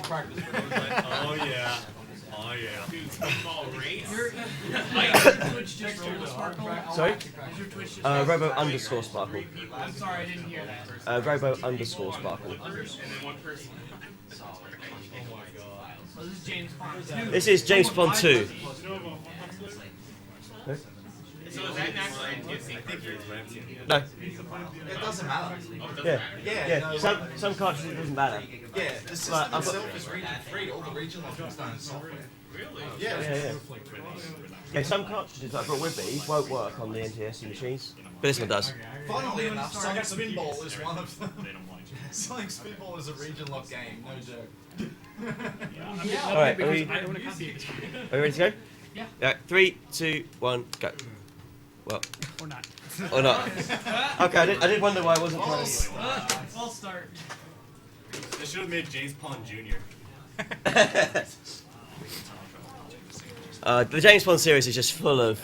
practice. Oh yeah. Oh yeah. Dude, football race. Twitch just Robo Sparkle? Sorry? Is your Twitch just Robo_Sparkle. I'm sorry, I didn't hear that. Robo_Sparkle. And then one person. Oh my god. So this is James Bond 2. This is James Bond 2. So is that actually I think he is, but I haven't seen it. No. It doesn't matter. Yeah. No, Some cartridges it doesn't matter. Yeah, the system I've got- itself is region free. All the regional options done in software. really? Yeah. Yeah, some cartridges that I brought with me won't work on the NTSC machines, but this one does. Funnily enough, Sonic Spinball is one of them. Sonic Spinball is a region lock game, no joke. Alright, are we I own a copy of it. ready to go? Yeah. Alright, 3, 2, 1, go. Well, Or not. or not. Okay, I did wonder why I wasn't trying to... False start. They should have made James Pond Jr. The James Bond series is just full of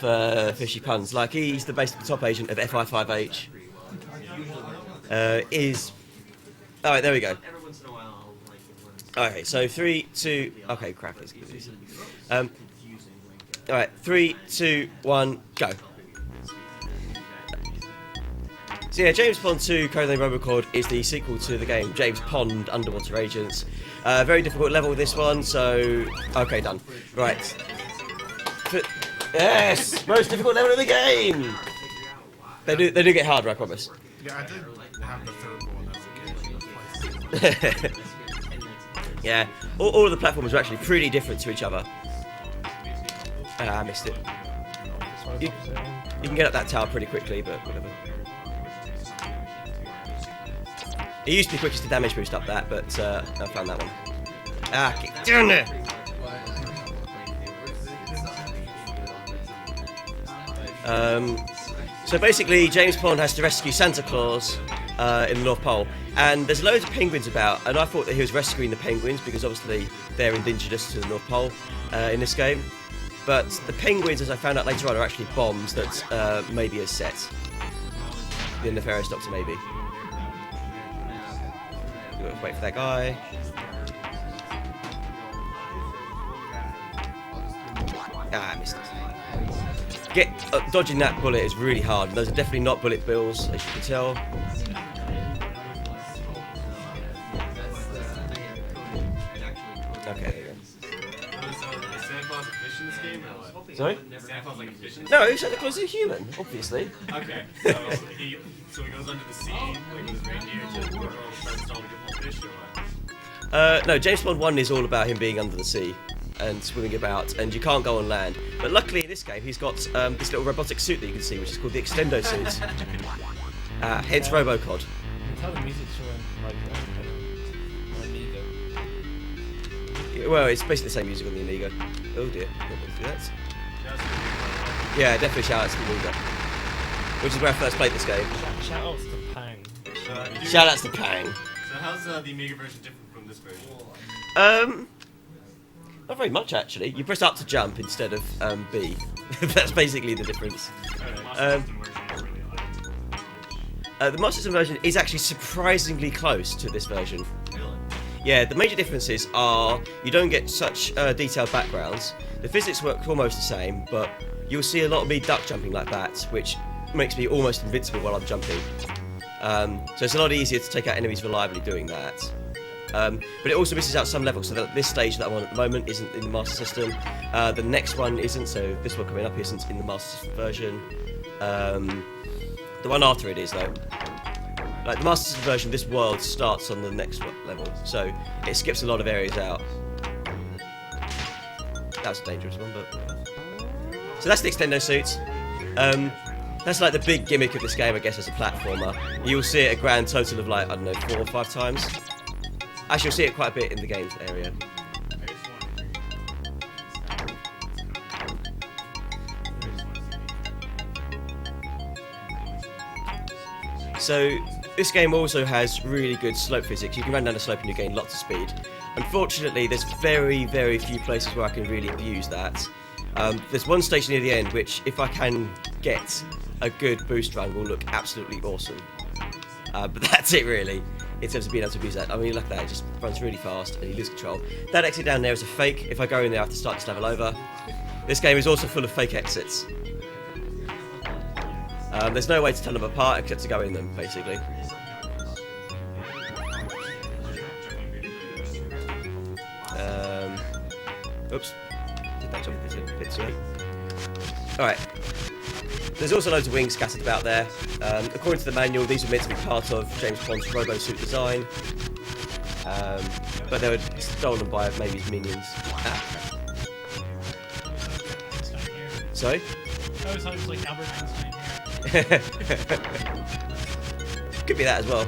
fishy puns. Like, he's the basically top agent of FI5H. Alright, there we go. Every once in a while, I'll like it when Okay, so 3, 2... Okay, crap, let's get this. Alright, 3, 2, 1, go. So yeah, James Bond 2, codename Robocod, is the sequel to the game James Pond Underwater Agents. Very difficult level this one, so... Okay, done. Right. Yes! Most difficult level of the game! They do get harder, I promise. Yeah, I did have the third one as a kid. Yeah, all of the platforms are actually pretty different to each other. I missed it. You can get up that tower pretty quickly, but whatever. It used to be quickest to damage boost up that, but I found that one. Get down there! So basically, James Bond has to rescue Santa Claus in the North Pole, and there's loads of penguins about, and I thought that he was rescuing the penguins because obviously they're indigenous to the North Pole in this game. But the penguins, as I found out later on, are actually bombs that maybe are set. The nefarious Doctor, maybe. Wait for that guy. I missed it. Dodging that bullet is really hard. Those are definitely not bullet bills, as you can tell. Okay, there you go. Is Santa Claus a fish in this game or what? Sorry? Is Santa Claus like a fish in this No, Santa Claus is a human, obviously. game? Okay, so he goes under the sea, like with his reindeer to the world, tries to solve a good fish or what? No, James Bond 1 is all about him being under the sea and swimming about, and you can't go on land. But luckily in this game, he's got this little robotic suit that you can see, which is called the Extendo suit. Hence Robocod. Tell the music to like Amiga. Well, it's basically the same music on the Amiga. Oh dear, not going to do that. Yeah, definitely shout out to the Amiga. Which is where I first played this game. Shout outs to Pang. Shout outs to Pang. So how's the Amiga version different from this version? Not very much actually. You press up to jump instead of B. That's basically the difference. The Master System version is actually surprisingly close to this version. Yeah, the major differences are you don't get such detailed backgrounds. The physics work almost the same, but you'll see a lot of me duck jumping like that, which makes me almost invincible while I'm jumping. So it's a lot easier to take out enemies reliably doing that. But it also misses out some levels, so that this stage that I'm on at the moment isn't in the Master System. The next one isn't, so this one coming up isn't in the Master System version. The one after it is, though. Like the Master System version, this world starts on the next level, so it skips a lot of areas out. That's a dangerous one, but... So that's the Extendo suit. That's like the big gimmick of this game, I guess, as a platformer. You'll see it a grand total of like, I don't know, 4 or 5 times. Actually, you'll see it quite a bit in the games area. So, this game also has really good slope physics. You can run down a slope and you gain lots of speed. Unfortunately, there's very, very few places where I can really abuse that. There's one station near the end which, if I can get a good boost run, will look absolutely awesome. But that's it really. in terms of being able to abuse that. I mean, look at that, it just runs really fast and you lose control. That exit down there is a fake. If I go in there, I have to start this level over. This game is also full of fake exits. There's no way to tell them apart except to go in them, basically. Oops. Did that jump a bit soon? Alright. There's also loads of wings scattered about there. According to the manual, these were meant to be part of James Bond's robo-suit design. But they were stolen by maybe his minions. Ah. Sorry? I always thought it was like Albert Einstein here. Could be that as well.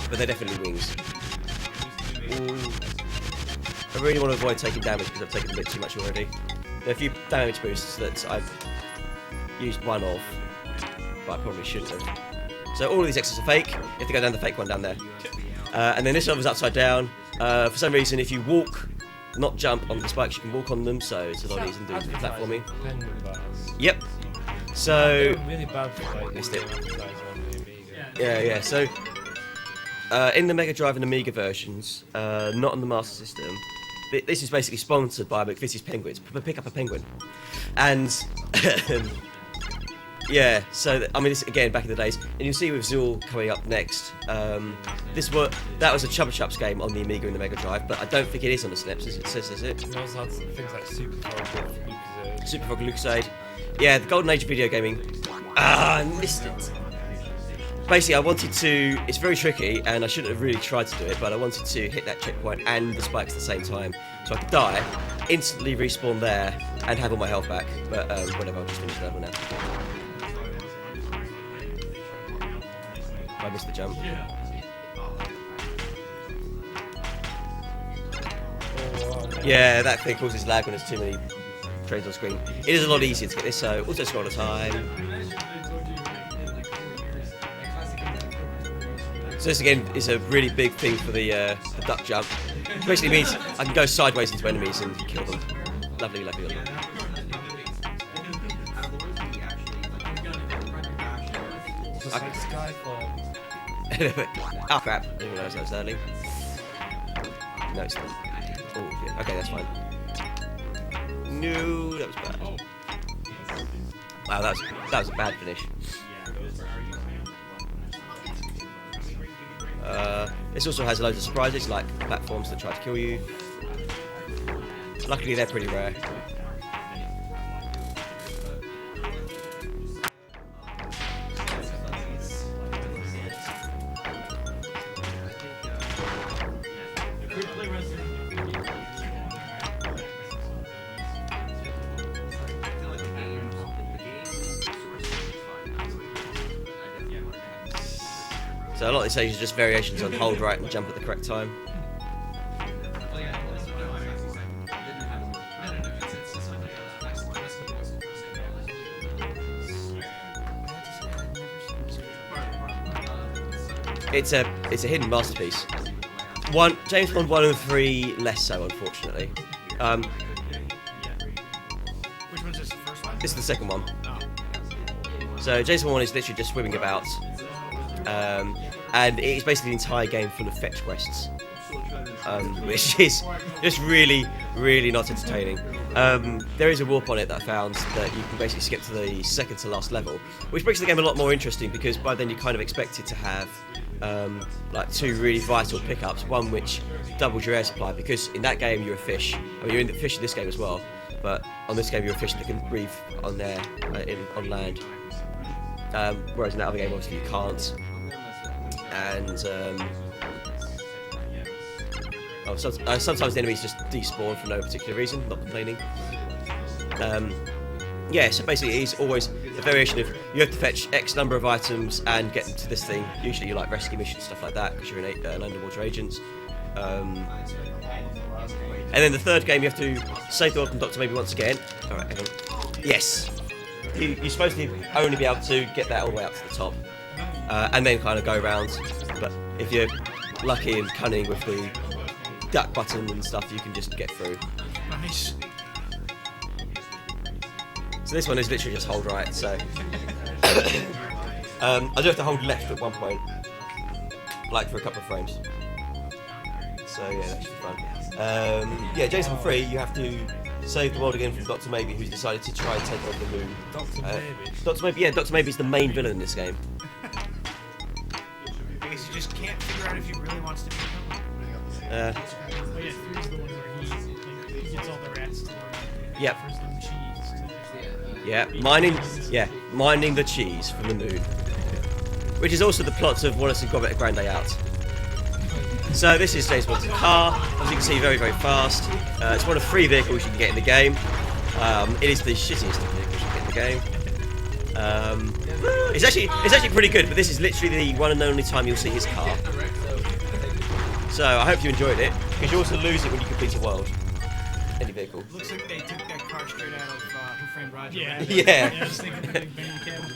But they're definitely wings. Ooh. I really want to avoid taking damage because I've taken a bit too much already. There are a few damage boosts that I've used one of, but I probably shouldn't have. So all of these exits are fake. You have to go down the fake one down there. And then this one was upside down. For some reason, if you walk, not jump on the spikes, you can walk on them, so it's a lot easier than doing platforming. Yep. So... really bad for like, missed it. advertising on the Amiga. Yeah. So in the Mega Drive and Amiga versions, not on the Master System, this is basically sponsored by McVitie's Penguins. Pick up a penguin, and yeah. So I mean, this again back in the days, and you'll see with Zool coming up next. That was a Chubba Chups game on the Amiga and the Mega Drive, but I don't think it is on the SNES. Is it? We also had things like Super Frog, Super Frog, LucasAid. Yeah, the golden age of video gaming. Ah, I missed it. Basically, I wanted to... It's very tricky, and I shouldn't have really tried to do it, but I wanted to hit that checkpoint and the spikes at the same time. So I could die, instantly respawn there, and have all my health back. But whatever, I'll just finish the level now. I missed the jump. Yeah, that thing causes lag when there's too many trains on screen. It is a lot easier to get this, so auto scroll time. So this again is a really big thing for the duck jump. It basically means I can go sideways into enemies and kill them. Lovely, lovely, lovely. Oh crap, I didn't realise that was early. No, it's not. Oh, yeah. Okay, that's fine. No, that was bad. Wow, that was a bad finish. This also has loads of surprises, like platforms that try to kill you. Luckily, they're pretty rare. So a lot of these stages are just variations on hold right and jump at the correct time. It's a hidden masterpiece. James Bond 1 and 3 less so, unfortunately. Which one's this? The first one? This is the second one. So James Bond 1 is literally just swimming about. And it's basically the entire game full of fetch quests, which is just really, really not entertaining. There is a warp on it that I found that you can basically skip to the second to last level, which makes the game a lot more interesting because by then you kind of expect it to have like two really vital pickups, one which doubles your air supply because in that game you're a fish. I mean, you're in the fish in this game as well, but on this game you're a fish that can breathe on there, on land. Whereas in that other game obviously you can't. And sometimes the enemies just despawn for no particular reason, not complaining. Yeah, so basically it's always a variation of you have to fetch X number of items and get them to this thing. Usually you like rescue missions, stuff like that, because you're an underwater agent. And then the third game you have to save the Welcome Doctor maybe once again. Alright, hang on. Yes! You're supposed to only be able to get that all the way up to the top. And then kind of go around, but if you're lucky and cunning with the duck button and stuff, you can just get through. Nice. So this one is literally just hold right, so I do have to hold left at one point, like for a couple of frames. So yeah, that should be fun. Yeah, James Bond 3, you have to save the world again from Dr. Maybe, who's decided to try and take over the moon. Dr. Maybe. Dr. Maybe, yeah, Dr. Maybe is the main villain in this game. I guess you just can't figure out if he really wants to be a villain. Uh, Oh yeah, 3 is the one where he gets all the rats to learn. Yep. Offers them cheese. yeah, mining the cheese from the moon. Which is also the plot of Wallace and Gromit A Grande Out. So this is James Bond's car, as you can see, very, very fast. It's one of 3 vehicles you can get in the game. It is the shittiest of vehicles you can get in the game. It's actually pretty good, but this is literally the one and only time you'll see his car. So I hope you enjoyed it, because you also lose it when you complete a world. Any vehicle. Looks like they took that car straight out of Who Framed Roger. Yeah. Yeah. I was thinking of the Big Bang Cabin.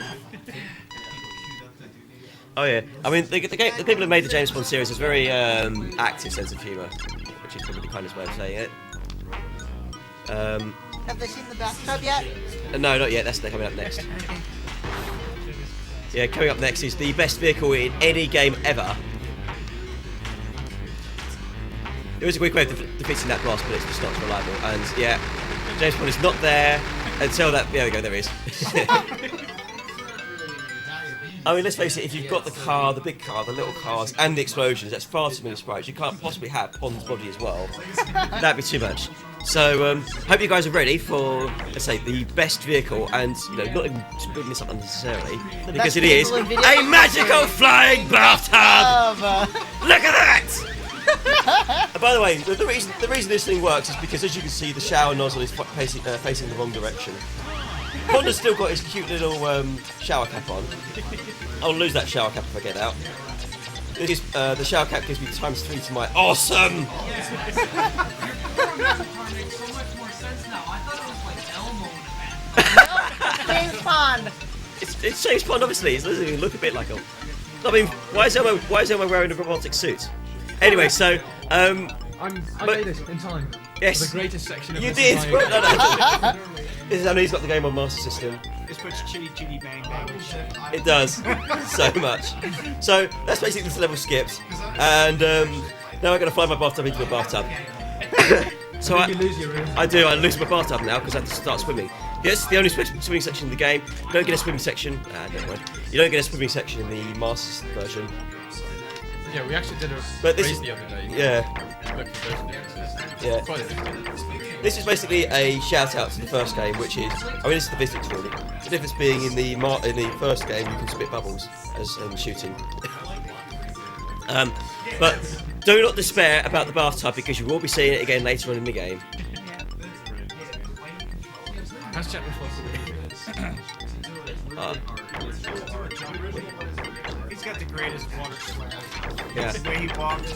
Oh yeah, I mean the people who made the James Bond series has very active sense of humour, which is probably the kindest way of saying it. Have they seen the bathtub yet? No, not yet. They're coming up next. Yeah, coming up next is the best vehicle in any game ever. There is a quick way of defeating that boss, but it's just not reliable. And yeah, James Bond is not there until that. There we go. There he is. I mean, let's face it, if you've got the car, the big car, the little cars, and the explosions, that's far too many sprites. You can't possibly have Bond's body as well. That'd be too much. So, hope you guys are ready for, let's say, the best vehicle, and, you know, not even building this up unnecessarily, because it is a magical flying bathtub! Look at that! And by the way, the reason this thing works is because, as you can see, the shower nozzle is facing the wrong direction. Bond has still got his cute little shower cap on. I'll lose that shower cap if I get out. The shower cap gives me ×3 to my awesome! James Bond! It's James Bond, obviously. It doesn't even look a bit like him. I mean, why is Elmo wearing a robotic suit? Anyway, so I made this in time. Yes, The greatest section of you this did. entire game. No. This is, I know he's got the game on Master System. This puts chitty chitty bang bang. It does so much. So that's basically this level skipped, and now I'm going to fly my bathtub into a bathtub. So I lose my bathtub now because I have to start swimming. Yes, the only swimming section in the game. You don't get a swimming section. Never mind. You don't get a swimming section in the Master version. Yeah, we actually did a But this race is- the other day. Yeah. Look for those differences. Yeah. Quite interesting. This is basically a shout out to the first game, which is, I mean, this is the physics really. The difference being in the first game you can spit bubbles as shooting. But do not despair about the bathtub because you will be seeing it again later on in the game. How's Chapman He's got the greatest water slide. Yeah. The way he walks.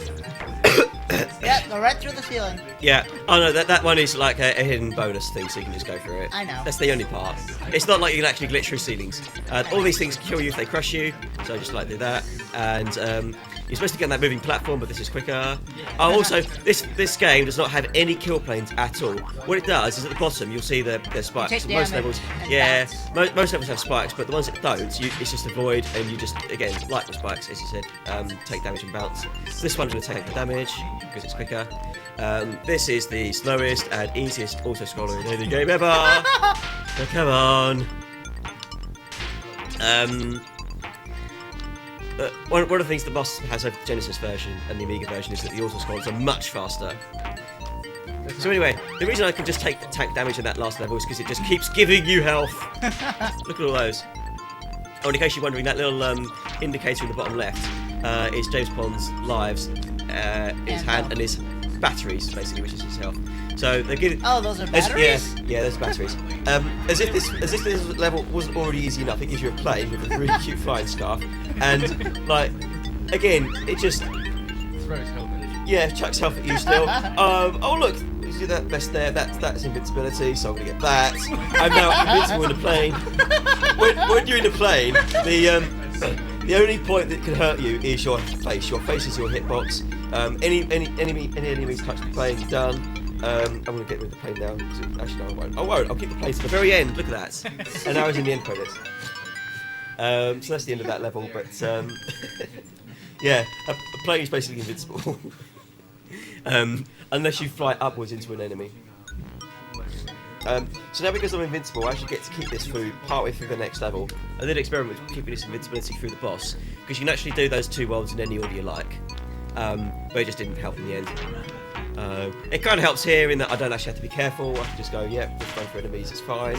Yep, go right through the ceiling. Yeah. Oh no, that one is like a hidden bonus thing, so you can just go through it. I know. That's the only part. It's not like you can actually glitch through ceilings. All these things kill you if they crush you, so just like do that. And you're supposed to get on that moving platform, but this is quicker. Oh, also, this game does not have any kill planes at all. What it does is at the bottom you'll see the spikes. Take Most damage levels, and yeah, bounce. most levels have spikes, but the ones that don't, it's just a void, and you just again, like the spikes, as you said, take damage and bounce. This one's going to take the damage because it's quicker. This is the slowest and easiest auto-scroller in any game ever. So come on. One of the things the boss has over the Genesis version and the Amiga version is that the auto-scrollers are much faster. So anyway, the reason I can just take tank damage in that last level is because it just keeps giving you health. Look at all those. Oh, and in case you're wondering, that little indicator in the bottom left is James Bond's lives, his hand, and his batteries, basically, which is his health. So they're giving. Oh, those are batteries? Yeah, there's batteries. As if this level wasn't already easy enough, it gives you a plane with a really cute flying scarf, and like, again, it just throws helmet. Yeah, chucks health at you still. Oh look, you see that vest there? That's invincibility, so I'm gonna get that. I'm now invincible in the plane. When you're in the plane, the only point that can hurt you is your face. Your face is your hitbox. Any enemies touch the plane, you're done. I'm gonna get rid of the plane now. Actually, no, I won't. I won't. I'll keep the plane to the very end. Look at that. And now it's in the end credits. So that's the end of that level. But Yeah, a plane is basically invincible. Unless you fly upwards into an enemy. So now because I'm invincible, I actually get to keep this through partway through the next level. I did experiment with keeping this invincibility through the boss, because you can actually do those 2 worlds in any order you like. But it just didn't help in the end. It kind of helps here in that I don't actually have to be careful. I can just go, yep, just run for enemies, it's fine.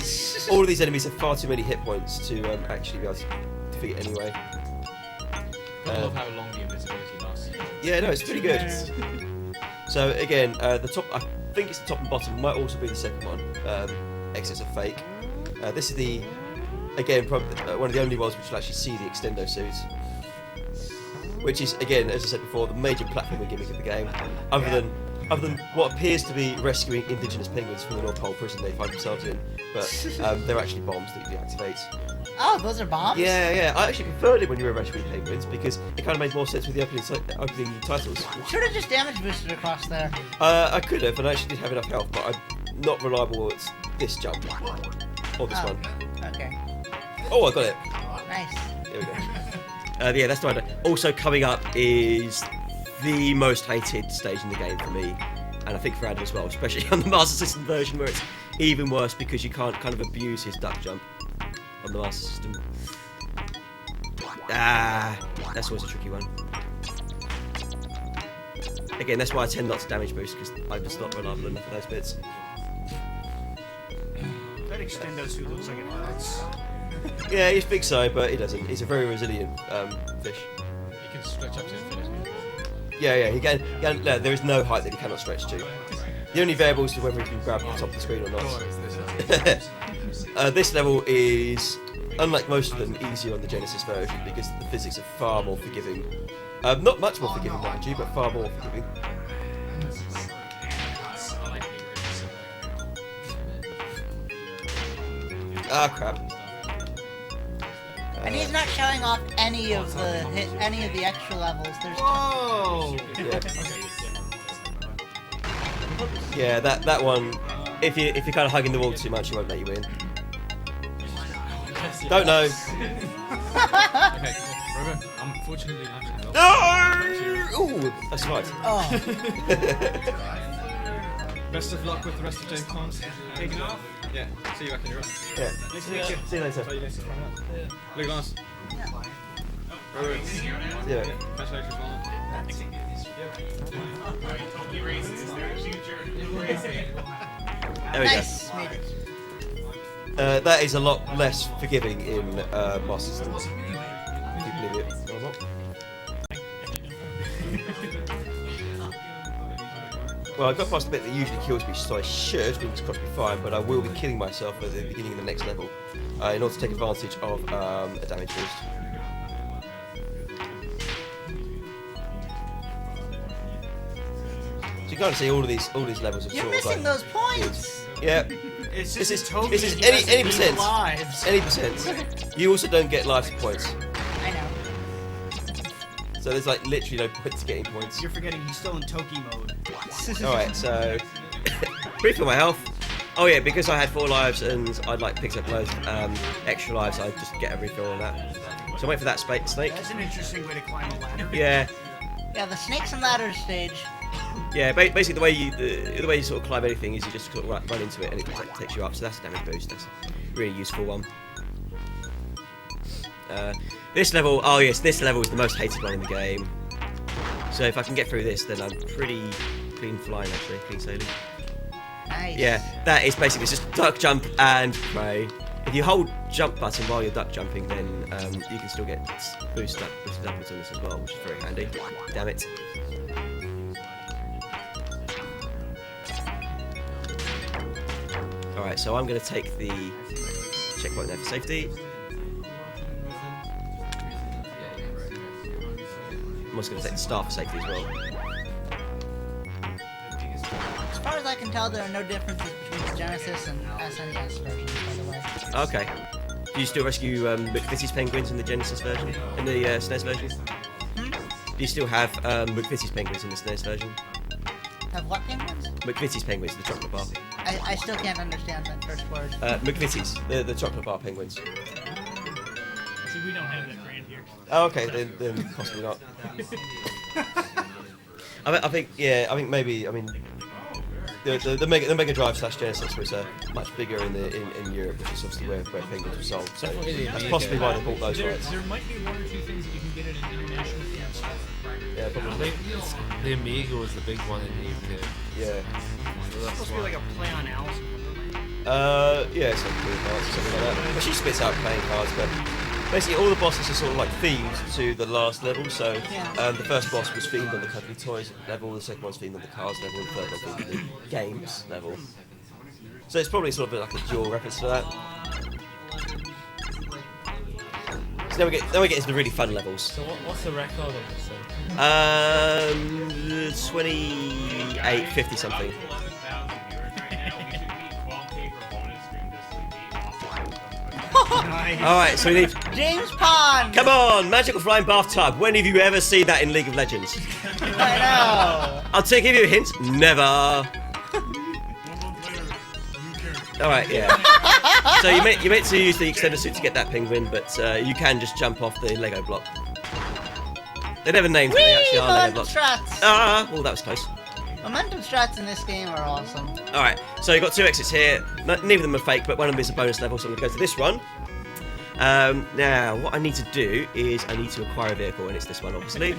All of these enemies have far too many hit points to actually be able to defeat anyway. I love how long the invisibility lasts. Yeah, no, it's pretty good. So again, the top, I think it's the top and bottom, might also be the second one, Exits of Fake. This is the, again, probably one of the only worlds which will actually see the extendo suit. Which is, again, as I said before, the major platforming gimmick of the game. Other than what appears to be rescuing indigenous penguins from the North Pole prison they find themselves in, but they're actually bombs that you deactivate. Oh, those are bombs? Yeah. I actually preferred it when you were rescuing penguins because it kind of made more sense with the opening titles. Should have just damage boosted across there. I could have, and I actually did have enough health, but I'm not reliable at this jump. Or this one. Okay. Oh, I got it. Nice. There we go. Yeah, that's the one. Also coming up is the most hated stage in the game for me, and I think for Adam as well, especially on the Master System version where it's even worse because you can't kind of abuse his duck jump on the Master System. That's always a tricky one. Again, that's why I tend not to damage boost, because I'm just not reliable enough for those bits. That extendo suit looks like it hurts. Yeah, you think so, but it doesn't. He's a very resilient fish. You can stretch up to infinity. Yeah, he can. No, there is no height that he cannot stretch to. The only variable is whether he can grab the top of the screen or not. This level is, unlike most of them, easier on the Genesis version because the physics are far more forgiving. Not much more forgiving, mind you, but far more forgiving. Ah, crap. And he's not showing off any of the extra levels. There's Whoa! Yeah, that one. If you're kind of hugging the wall too much, he won't let you in. Don't know. Okay, Robert, unfortunately, No! Ooh, that's right. Oh. Best of luck with the rest of James Bond. Taking off? Yeah, see you back in your room. Yeah. See you later. Look, Lance. Robert. See you later. Congratulations, Lance. There we Nice. Made it. go. That is a lot less forgiving in Master System. If you believe it or not. Well, I got past the bit that usually kills me, so I should, fingers crossed, be fine, but I will be killing myself at the beginning of the next level in order to take advantage of a damage boost. So you kind of see all of these levels of You're sort of missing like, those points. yeah. It's This just is Toby. this is He any doesn't need percent. lives. Any percent. You also don't get life points, I know. so there's like literally no point to getting points. You're forgetting he's still in Toki mode. Alright, so refill my health. Oh yeah, because I had 4 lives and I'd like picked up loads extra lives, I just get a refill on that. So wait for that snake. That's an interesting way to climb a ladder. Yeah, Yeah, the snakes and ladders stage. yeah. Basically, the way you sort of climb anything is you just sort of run into it and it takes you up. So that's a damage boost. That's a really useful one. This level, oh yes, this level is the most hated one in the game. So if I can get through this, then I'm pretty clean flying actually, clean sailing. Nice. Yeah, that is basically just duck jump and pray. If you hold jump button while you're duck jumping, then you can still get boosted upwards on this as well, which is very handy. Damn it. Alright, so I'm going to take the checkpoint there for safety. I'm also going to take the star for safety as well. As far as I can tell, there are no differences between the Genesis and SNES versions, by the way. Okay. Do you still rescue McVitie's penguins in the Genesis version? In the SNES version? Do you still have McVitie's penguins in the SNES version? Have what penguins? McVitie's penguins, the chocolate bar. I still can't understand that first word. McVitie's, the chocolate bar penguins. See, we don't have that brand here. Oh, okay, then possibly not. I think maybe, the Mega Drive / Genesis was much bigger in Europe, which is obviously where Penguins were sold. So that's possibly why they bought those rights. There might be one or two things that you can get at an international film store. Yeah, I probably. think the Amiga was the big one in the UK. Yeah. So It's that's supposed to be why. like a play on Alice in Wonderland. Yeah, something like that. Well, she spits out playing cards, but basically all the bosses are sort of like themed to the last level. So the first boss was themed on the Cuddly Toys level, the second one's themed on the cars level, and the third one themed on the games level. So it's probably sort of like a dual reference to that. So then we get into the really fun levels. So what's the record of this thing? 2850 something. Alright, so we need. James Pond! Come on, magical flying bathtub. When have you ever seen that in League of Legends? I know! I'll give you a hint. Never. Alright, yeah. So you meant to use the extender suit to get that penguin, but you can just jump off the Lego block. They never named what they actually are Lego Momentum blocks. strats! Ah, well that was close. Momentum strats in this game are awesome. Alright, so you've got two exits here. Neither of them are fake, but one of them is a bonus level, so I'm going to go to this one. Now, what I need to do is I need to acquire a vehicle, and it's this one, obviously.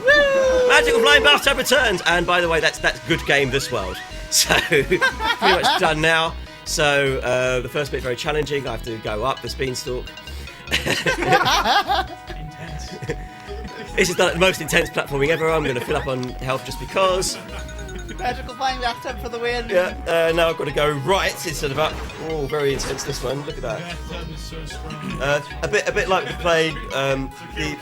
Magical Flying Bathtub returns! And by the way, that's good game this world. So, pretty much done now. So, the first bit very challenging. I have to go up this beanstalk. This is the most intense platforming ever. I'm going to fill up on health just because. Magical flying bathtub for the win. Yeah, now I've got to go right instead of up. Oh, very intense this one. Look at that. Bathtub is so strong. A bit like the plane.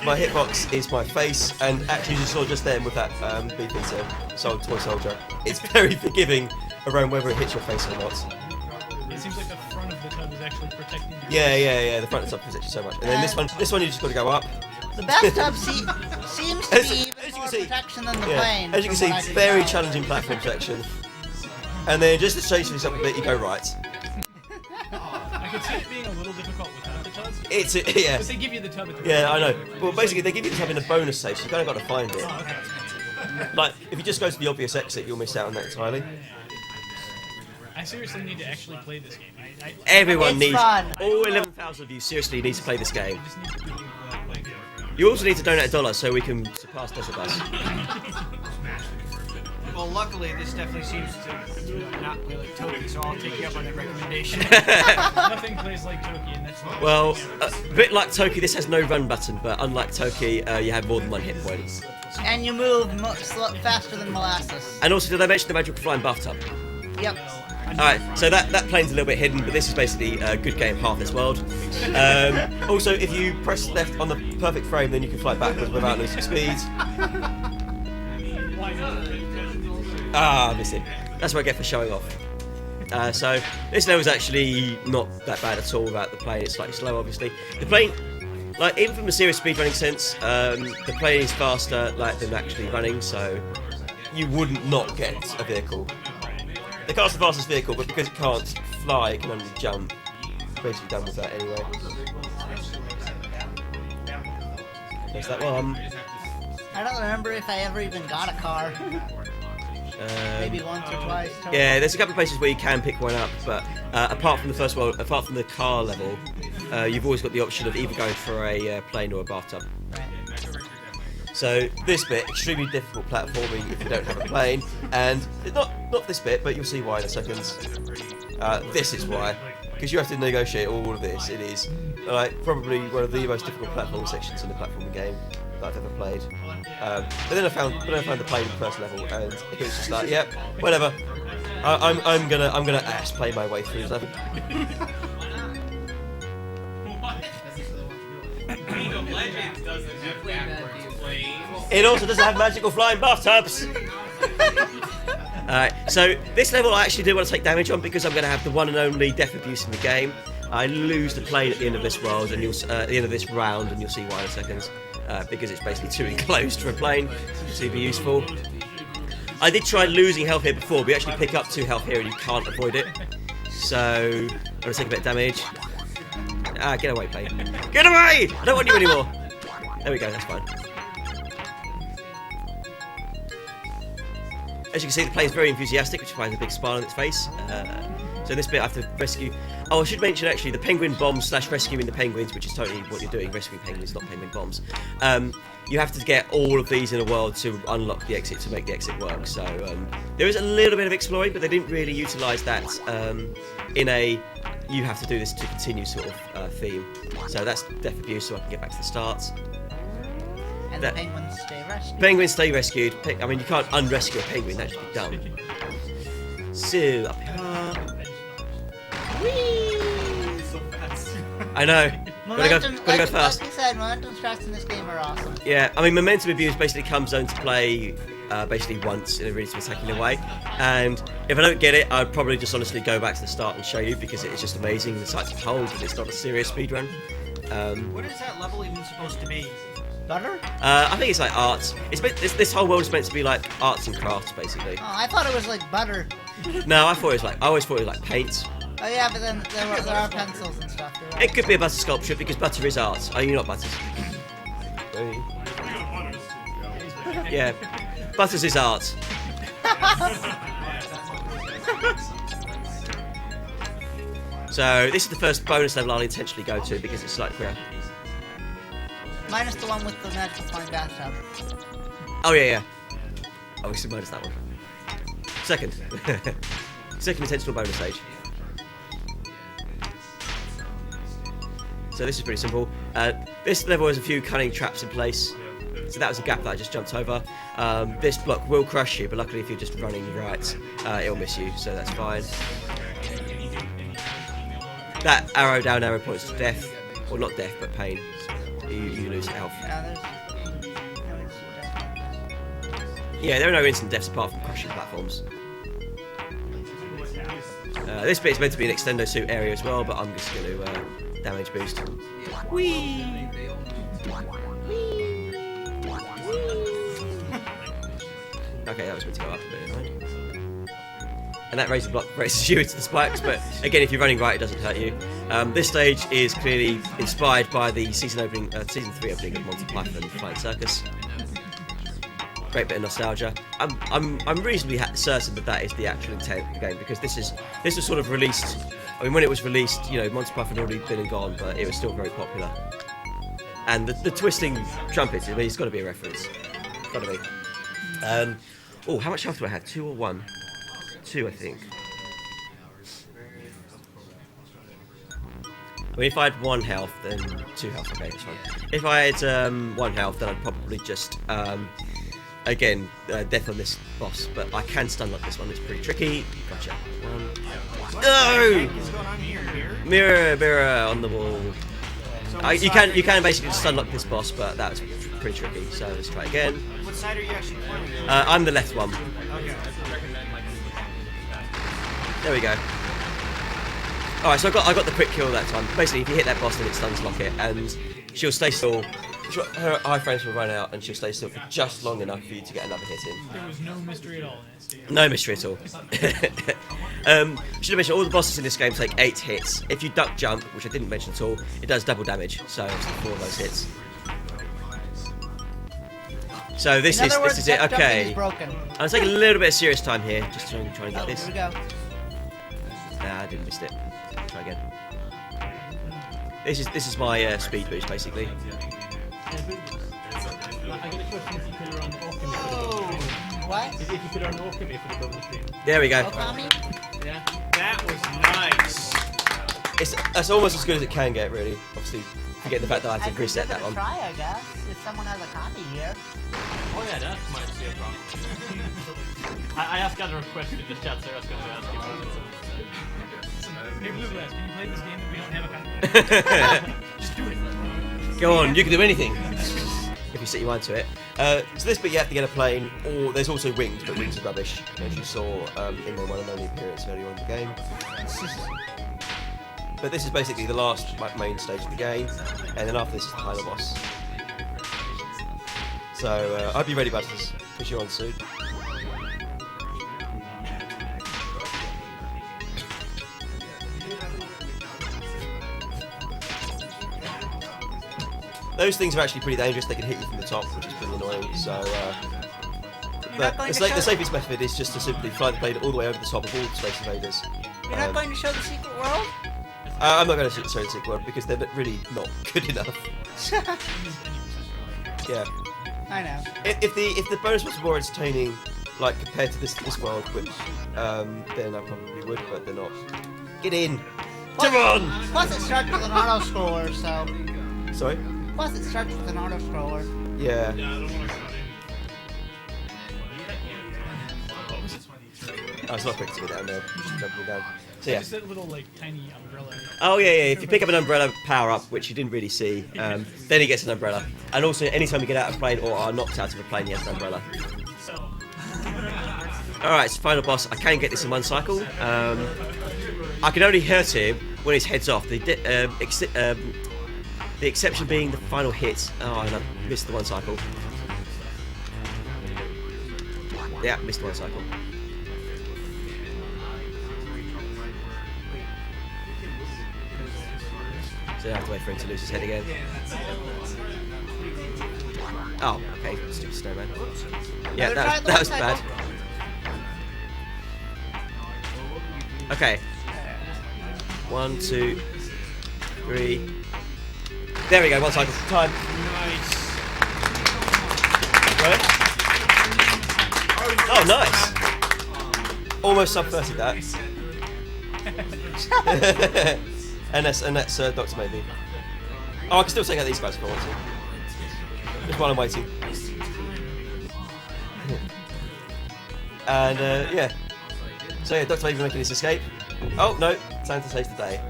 My hitbox is my face, and actually you saw just then with that beep into toy soldier. It's very forgiving around whether it hits your face or not. It seems like the front of the tub is actually protecting you. Yeah. The front and top protects you so much, and then this one you just got to go up. The bathtub seems to be even more protection than the plane. As you can see, very challenging platform section. And then just to show you something a bit, you go right. I could see it being a little difficult without the tub. Yeah. But they give you the tub at the Yeah, I know. Well, basically, they give you the tub in a bonus save, so you kind of got to find it. Oh, okay. Like, if you just go to the obvious exit, you'll miss out on that entirely. I seriously need to actually play this game. Everyone It's needs. fun. All 11,000 of you seriously need to play this game. I just need to play the game. You also need to donate $1 so we can surpass Desert Bus. Well, luckily, this definitely seems to not play like Toki, so I'll take you up on that recommendation. Nothing plays like Toki, and that's not. Well, a bit like Toki, this has no run button, but unlike Toki, you have more than one hit point. And you move faster than molasses. And also, did I mention the magical flying bathtub? Yep. Alright, so that plane's a little bit hidden, but this is basically a good game, half this world. Also, if you press left on the perfect frame, then you can fly backwards without losing speed. Ah, missed it. That's what I get for showing off. So, this level's actually not that bad at all without the plane. It's slightly slow, obviously. The plane, like, even from a serious speedrunning sense, the plane is faster than actually running, so you wouldn't not get a vehicle. The car's the fastest vehicle, but because it can't fly, it can only jump. Basically done with that anyway. There's that one. I don't remember if I ever even got a car. Maybe once or twice. Total. Yeah, there's a couple of places where you can pick one up, but apart from the car level, you've always got the option of either going for a plane or a bathtub. So this bit, extremely difficult platforming if you don't have a plane, and not this bit, but you'll see why in a second. This is why, because you have to negotiate all of this. It is probably one of the most difficult platform sections in the platforming game that I've ever played. But then I found the plane in the first level, and it was just like, yep, whatever. I'm gonna ass play my way through this level. League of Legends doesn't have backwards planes. It also doesn't have magical flying bathtubs. Alright, so this level I actually do want to take damage on because I'm going to have the one and only death abuse in the game. I lose the plane at the end of this world, and at the end of this round, and you'll see why in a second. Because it's basically too enclosed for a plane to be useful. I did try losing health here before, but you actually pick up 2 health here and you can't avoid it. So I'm going to take a bit of damage. Ah, get away, plane. Get away! I don't want you anymore. There we go, that's fine. As you can see, the plane's very enthusiastic, which finds a big smile on its face. So this bit I have to rescue... Oh, I should mention actually the penguin bombs / rescuing the penguins, which is totally what you're doing, rescuing penguins, not penguin bombs. You have to get all of these in a world to unlock the exit, to make the exit work. So there is a little bit of exploring, but they didn't really utilise that in a you have to do this to continue sort of theme. So that's death abuse, so I can get back to the start. And the penguins stay rescued. Penguins stay rescued. I mean, you can't unrescue a penguin, that'd just be dumb. So, up here. Whee! So fast. I know. Momentum, gotta go fast. Like we said, momentum strats in this game are awesome. Yeah, I mean, momentum abuse basically comes into play basically once in a really spectacular way. And if I don't get it, I'd probably just honestly go back to the start and show you because it is just amazing. The sights of hold, and it's not a serious speedrun. What is that level even supposed to be? Butter? I think it's like arts. This whole world is meant to be like arts and crafts, basically. Oh, I thought it was like butter. No, I always thought it was like paint. Oh yeah, but then there are pencils and stuff. Right. It could be a butter sculpture because butter is art. Are you not butters? Yeah, butters is art. So this is the first bonus level I'll intentionally go to because it's slightly queer. Minus the one with the magical flying bathtub. Oh yeah. Oh, we should minus that one. Second. Second intentional bonus stage. So this is pretty simple. This level has a few cunning traps in place. So that was a gap that I just jumped over. This block will crush you, but luckily if you're just running right, it'll miss you, so that's fine. That arrow down arrow points to death. Well, not death, but pain. You lose health. Yeah, there are no instant deaths apart from crushing platforms. This bit is meant to be an extendo suit area as well, but I'm just going to damage boost. Whee! Okay, that was meant to go up a bit, right? And that razor block raises you into the spikes, but again, if you're running right, it doesn't hurt you. This stage is clearly inspired by the season 3 opening of Monty Python Flying Circus. Great bit of nostalgia. I'm reasonably certain that is the actual intent of the game because this was sort of released. I mean, when it was released, you know, Monty Python had already been and gone, but it was still very popular. And the twisting trumpets, I mean, it's got to be a reference. Got to be. Oh, how much health do I have? 2 or 1? 2, I think. I mean, if I had 1 health, then 2 health. Okay, that's fine. If I had 1 health, then I'd probably just again death on this boss. But I can stun lock this one. It's pretty tricky. Gotcha. 1. No! Mirror on the wall. You can basically stun lock this boss, but that's pretty tricky. So let's try again. What side are you actually playing? I'm the left one. Okay. There we go. Alright, so I got the quick kill that time. Basically, if you hit that boss, then it stuns lock it, and she'll stay still. Her high frames will run out, and she'll stay still for just long enough for you to get another hit in. There was no mystery at all in this game. No mystery at all. Should have mentioned all the bosses in this game take 8 hits. If you duck jump, which I didn't mention at all, it does double damage. So it's 4 of those hits. So this is it. Okay. I'm taking a little bit of serious time here, just trying to get this. Here we go. Nah, I didn't miss it. Try again. This is my speed boost basically. I get a question if you could run Okami. What? If you could run Okami for the bonus stream. There we go. Okami? Yeah. That was nice. That's almost as good as it can get, really. Obviously, forget the fact that I had to reset that one. Try, I guess, if someone has a copy here. Oh yeah, that might be a problem. I asked other request in the chat, so I was going to ask you about it. Hey, Bluegrass, can you play this game if we don't have a copy? Just do it. Go on, you can do anything if you set your mind to it. So this bit you have to get a plane, or there's also wings, but wings are rubbish, as you saw in the one and only appearance earlier on in the game. But this is basically the last main stage of the game, and then after this is the final boss. So I hope you're ready, Butters, because you're on soon. those things are actually pretty dangerous. They can hit you from the top, which is pretty annoying. So, but the safest method is just to simply fly the plane all the way over the top of all the Space Invaders. You're not going to show the secret world? I'm not going to show the secret world because they're really not good enough. Yeah. I know. If the bonus was more entertaining, like compared to this world, which then I probably would, but they're not. Get in. Come on. Plus it starts with an auto scroller, so. Sorry. Plus it starts with an auto scroller. Yeah. Oh, it's not quick to get down there. Just jumping down. So yeah. Just that little like tiny umbrella. Oh yeah. If you pick up an umbrella power up, which you didn't really see, then he gets an umbrella. And also, anytime you get out of a plane or are knocked out of a plane, he has an umbrella. Alright, so final boss. I can get this in one cycle. I can only hurt him when his head's off. The exception being the final hit. Oh, and I missed the one cycle. Yeah, missed the one cycle. So I have to wait for him to lose his head again. Oh, okay, stupid snowman. Yeah, that was bad. Okay. 1, 2, 3. There we go, one cycle. Time. Nice. Right. Oh, nice. Almost sub-30 that. and that's Dr. Maybe. Oh, I can still take out these guys if I want to. Just while I'm waiting. And yeah. So yeah, Dr. Maybe making his escape. Oh no, Santa saves the day.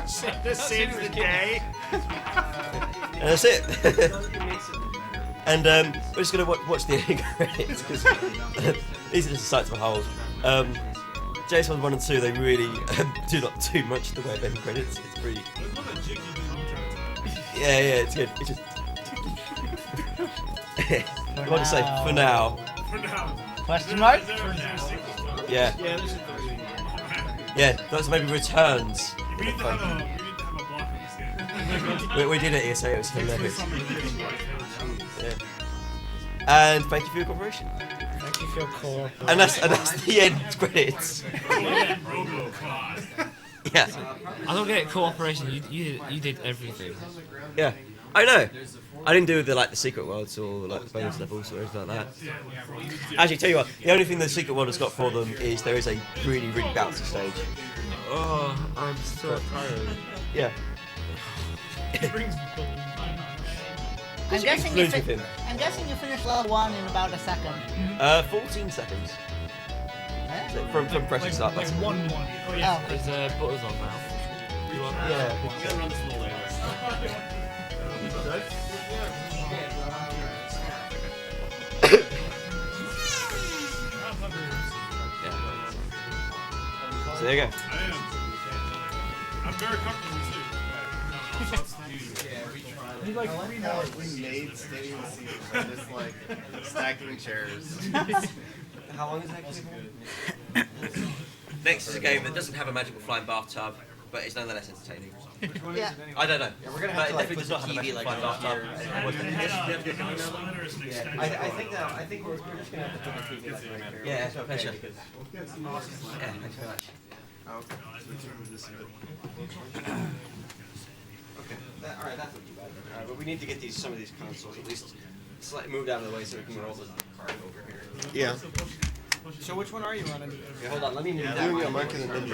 Santa saves the day. And that's it. And we're just going to watch the ending credits because these are just the sights behold. James Bond 1 and 2, they really do not do much in the way of ending credits. It's pretty. Yeah, it's good. It's just. I want to say for now. Question mark? Yeah. Yeah, that's maybe returns. We need to have a block in this game. We did it here, so it was hilarious. Yeah. And thank you for your cooperation. Thank you for your cooperation. And that's the end credits. Yeah. I don't get cooperation. You did everything. Yeah. I know. I didn't do the secret worlds or the bonus levels or anything like that. Actually, tell you what, the only thing the secret world has got for them is there is a really, really bouncy stage. Oh, I'm so tired. Yeah. I'm guessing you finished level 1 in about a second. 14 seconds. From fresh start. Like 1-1. Oh yeah. Oh. There's butters on now. You want that? Yeah. We gotta run this a little later. So there you go. I'm very comfortable with We made stadium seats by just like stacking chairs. How long is that game? Next is a game that doesn't have a magical flying bathtub, but it's nonetheless entertaining. Yeah. I don't know. Yeah, we're gonna have to definitely does not have a magical flying bathtub. I think we're just gonna have to put the TV like right here. Yeah, pleasure. Yeah, thanks very much. Okay. Alright, that's not too bad. Alright, but we need to get some of these consoles at least slightly moved out of the way so we can roll the card over here. Yeah. So which one are you on? Okay, hold on, let me move Yeah, that doing one. a market and then